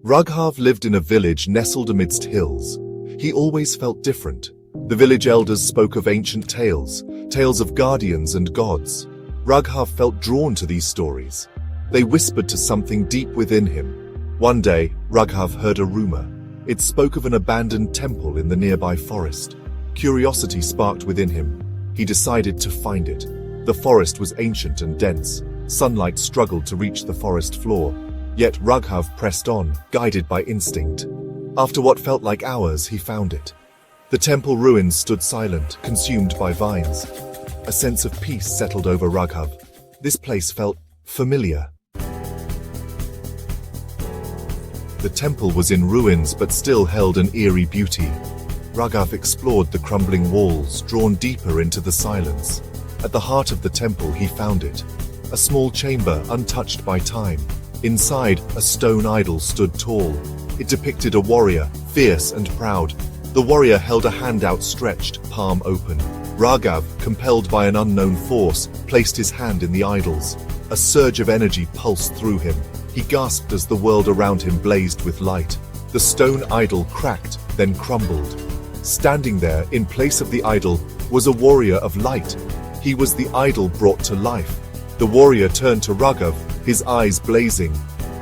Raghav lived in a village nestled amidst hills. He always felt different. The village elders spoke of ancient tales, tales of guardians and gods. Raghav felt drawn to these stories. They whispered to something deep within him. One day, Raghav heard a rumor. It spoke of an abandoned temple in the nearby forest. Curiosity sparked within him. He decided to find it. The forest was ancient and dense. Sunlight struggled to reach the forest floor. Yet Raghav pressed on, guided by instinct. After what felt like hours, he found it. The temple ruins stood silent, consumed by vines. A sense of peace settled over Raghav. This place felt familiar. The temple was in ruins but still held an eerie beauty. Raghav explored the crumbling walls, drawn deeper into the silence. At the heart of the temple he found it. A small chamber untouched by time. Inside, a stone idol stood tall. It depicted a warrior, fierce and proud. The warrior held a hand outstretched, palm open. Raghav, compelled by an unknown force, placed his hand in the idol's. A surge of energy pulsed through him. He gasped as the world around him blazed with light. The stone idol cracked, then crumbled. Standing there, in place of the idol, was a warrior of light. He was the idol brought to life. The warrior turned to Raghav, his eyes blazing.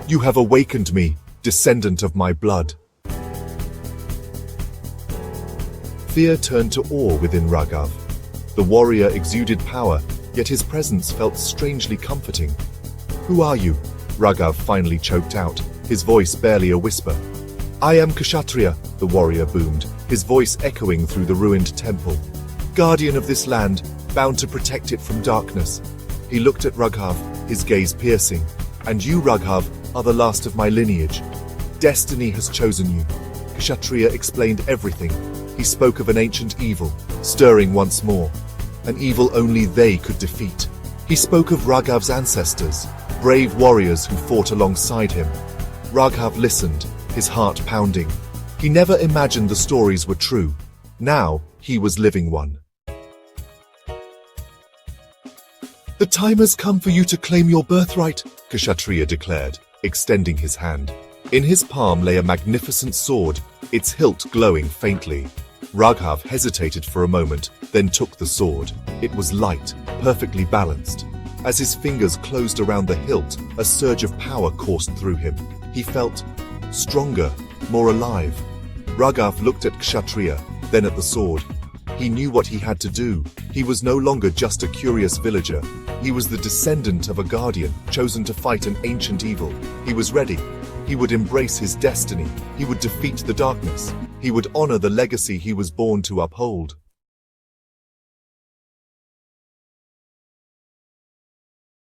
"You have awakened me, descendant of my blood." Fear turned to awe within Raghav. The warrior exuded power, yet his presence felt strangely comforting. "Who are you?" Raghav finally choked out, his voice barely a whisper. "I am Kshatriya," the warrior boomed, his voice echoing through the ruined temple. "Guardian of this land, bound to protect it from darkness." He looked at Raghav, his gaze piercing. "And you, Raghav, are the last of my lineage. Destiny has chosen you." Kshatriya explained everything. He spoke of an ancient evil, stirring once more. An evil only they could defeat. He spoke of Raghav's ancestors, brave warriors who fought alongside him. Raghav listened, his heart pounding. He never imagined the stories were true. Now, he was living one. "The time has come for you to claim your birthright," Kshatriya declared, extending his hand. In his palm lay a magnificent sword, its hilt glowing faintly. Raghav hesitated for a moment, then took the sword. It was light, perfectly balanced. As his fingers closed around the hilt, a surge of power coursed through him. He felt stronger, more alive. Raghav looked at Kshatriya, then at the sword. He knew what he had to do. He was no longer just a curious villager. He was the descendant of a guardian, chosen to fight an ancient evil. He was ready. He would embrace his destiny. He would defeat the darkness. He would honor the legacy he was born to uphold.